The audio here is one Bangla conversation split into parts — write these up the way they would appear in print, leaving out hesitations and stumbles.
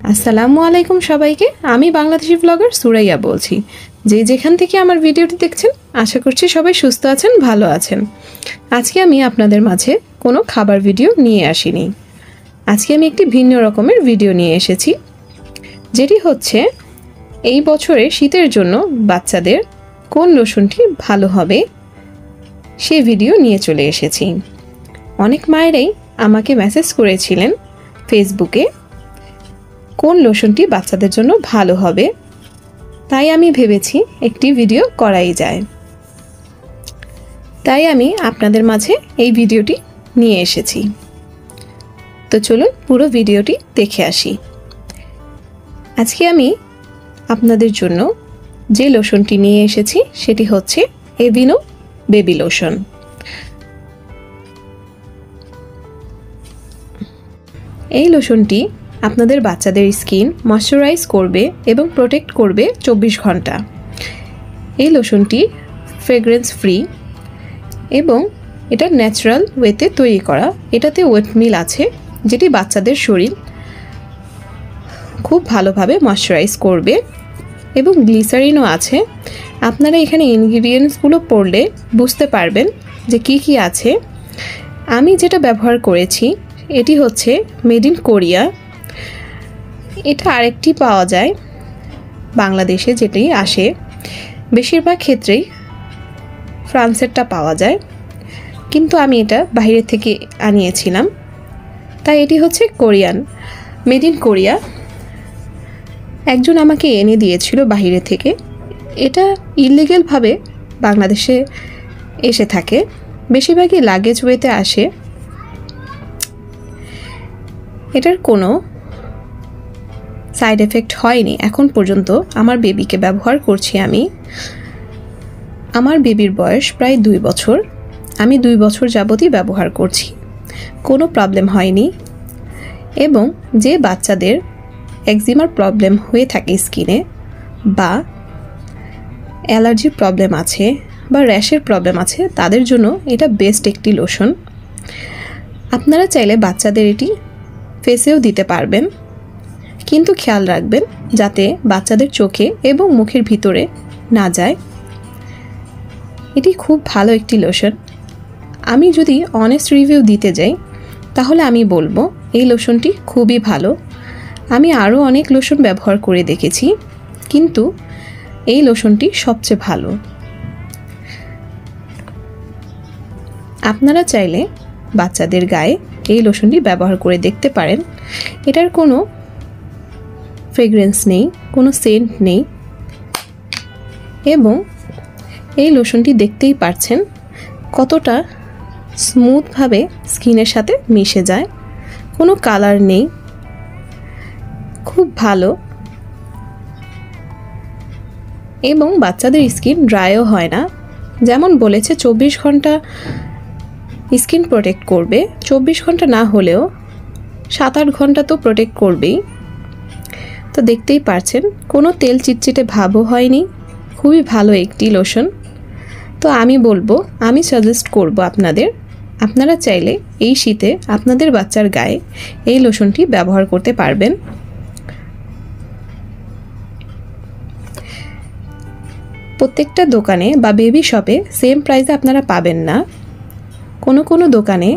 আসসালামু আলাইকুম সবাইকে। আমি বাংলাদেশি ব্লগার সুরাইয়া বলছি। যেখান থেকে আমার ভিডিওটি দেখছেন আশা করছি সবাই সুস্থ আছেন, ভালো আছেন। আজকে আমি আপনাদের মাঝে কোনো খাবার ভিডিও নিয়ে আসিনি। আজকে আমি একটি ভিন্ন রকমের ভিডিও নিয়ে এসেছি, যেটি হচ্ছে এই বছরে শীতের জন্য বাচ্চাদের কোন লোশনটি ভালো হবে সেই ভিডিও নিয়ে চলে এসেছি। অনেক মায়েরাই আমাকে মেসেজ করেছিলেন ফেসবুকে কোন লোশনটি বাচ্চাদের জন্য ভালো হবে, তাই আমি ভেবেছি একটি ভিডিও করাই যায়। তাই আমি আপনাদের মাঝে এই ভিডিওটি নিয়ে এসেছি। তো চলুন পুরো ভিডিওটি দেখে আসি। আজকে আমি আপনাদের জন্য যে লোশনটি নিয়ে এসেছি সেটি হচ্ছে এভিনো বেবি লোশন। এই লোশনটি আপনাদের বাচ্চাদের স্কিন ময়শ্চারাইজ করবে এবং প্রোটেক্ট করবে 24 ঘন্টা। এই লোশনটি ফ্রেগ্রেন্স ফ্রি এবং এটা ন্যাচারাল ওয়েতে তৈরি করা। এটাতে ওয়েটমিল আছে, যেটি বাচ্চাদের শরীর খুব ভালোভাবে ময়শ্চারাইজ করবে, এবং গ্লিসারিনও আছে। আপনারা এখানে ইনগ্রিডিয়েন্টসগুলো পড়লে বুঝতে পারবেন যে কি কি আছে। আমি যেটা ব্যবহার করেছি এটি হচ্ছে মেড ইন কোরিয়া। এটা আরেকটি পাওয়া যায় বাংলাদেশে, যেটি আসে বেশিরভাগ ক্ষেত্রেই ফ্রান্সেরটা পাওয়া যায়, কিন্তু আমি এটা বাইরে থেকে আনিয়েছিলাম, তাই এটি হচ্ছে কোরিয়ান, মেড ইন কোরিয়া। একজন আমাকে এনে দিয়েছিল বাইরে থেকে। এটা ইলিগ্যালভাবে বাংলাদেশে এসে থাকে, বেশিরভাগই লাগেজ ওয়েতে আসে। এটার কোনো সাইড এফেক্ট হয়নি এখন পর্যন্ত। আমার বেবিকে ব্যবহার করছি আমি। আমার বেবির বয়স প্রায় 2 বছর। আমি 2 বছর যাবতই ব্যবহার করছি, কোনো প্রবলেম হয়নি। এবং যে বাচ্চাদের একজিমার প্রবলেম হয়ে থাকে স্কিনে, বা অ্যালার্জির প্রবলেম আছে, বা র্যাশের প্রবলেম আছে, তাদের জন্য এটা বেস্ট একটি লোশন। আপনারা চাইলে বাচ্চাদের এটি ফেসেও দিতে পারবেন, কিন্তু খেয়াল রাখবেন যাতে বাচ্চাদের চোখে এবং মুখের ভিতরে না যায়। এটি খুব ভালো একটি লোশন। আমি যদি অনেস্ট রিভিউ দিতে যাই তাহলে আমি বলবো এই লোশনটি খুবই ভালো। আমি আরও অনেক লোশন ব্যবহার করে দেখেছি, কিন্তু এই লোশনটি সবচেয়ে ভালো। আপনারা চাইলে বাচ্চাদের গায়ে এই লোশনটি ব্যবহার করে দেখতে পারেন। এটার কোনো ফ্রেগ্রেন্স নেই, কোনো সেন্ট নেই, এবং এই লোশনটি দেখতেই পারছেন কতটা স্মুথভাবে স্কিনের সাথে মিশে যায়। কোনো কালার নেই, খুব ভালো। এবং বাচ্চাদের স্কিন ড্রাইও হয় না। যেমন বলেছে 24 ঘন্টা স্কিন প্রোটেক্ট করবে, 24 ঘন্টা না হলেও 7-8 ঘন্টা তো প্রোটেক্ট করবেই। তো দেখতেই পারছেন কোনো তেল চিটচিটে ভাবও হয়নি। খুবই ভালো একটি লোশন। তো আমি বলবো, আমি সাজেস্ট করব আপনারা চাইলে এই শীতে আপনাদের বাচ্চার গায়ে এই লোশনটি ব্যবহার করতে পারবেন। প্রত্যেকটা দোকানে বা বেবি শপে সেম প্রাইসে আপনারা পাবেন না। কোনো দোকানে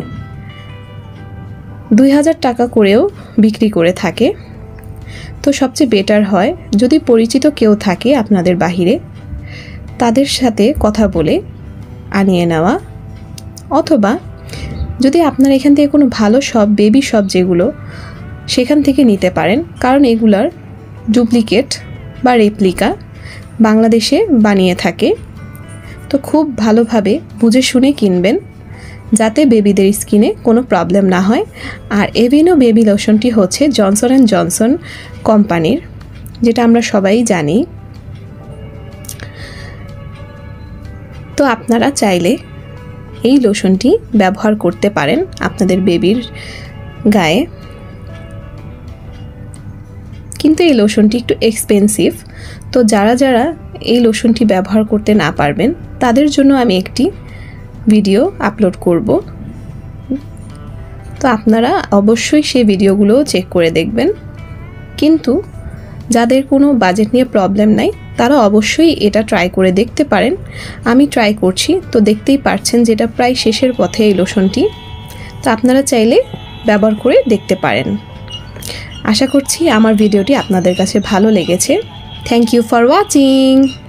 2000 টাকা করেও বিক্রি করে থাকে। তো সবচেয়ে বেটার হয় যদি পরিচিত কেউ থাকে আপনাদের বাহিরে, তাদের সাথে কথা বলে আনিয়ে নেওয়া, অথবা যদি আপনারা এখান থেকে কোনো ভালো শপ, বেবি শপ যেগুলো, সেখান থেকে নিতে পারেন। কারণ এগুলার ডুপ্লিকেট বা রেপ্লিকা বাংলাদেশে বানিয়ে থাকে। তো খুব ভালোভাবে বুঝে শুনে কিনবেন, যাতে বেবিদের স্কিনে কোনো প্রবলেম না হয়। আর এভিনো বেবি লোশনটি হচ্ছে জনসন অ্যান্ড জনসন কোম্পানির, যেটা আমরা সবাই জানি। তো আপনারা চাইলে এই লোশনটি ব্যবহার করতে পারেন আপনাদের বেবির গায়ে। কিন্তু এই লোশনটি একটু এক্সপেন্সিভ। তো যারা এই লোশনটি ব্যবহার করতে না পারবেন তাদের জন্য আমি একটি ভিডিও আপলোড করব। তো আপনারা অবশ্যই সেই ভিডিওগুলো চেক করে দেখবেন। কিন্তু যাদের কোনো বাজেট নিয়ে প্রবলেম নাই তারা অবশ্যই এটা ট্রাই করে দেখতে পারেন। আমি ট্রাই করছি, তো দেখতেই পারছেন যেটা প্রায় শেষের পথে এই লোশনটি। তো আপনারা চাইলে ব্যবহার করে দেখতে পারেন। আশা করছি আমার ভিডিওটি আপনাদের কাছে ভালো লেগেছে। Thank you for watching.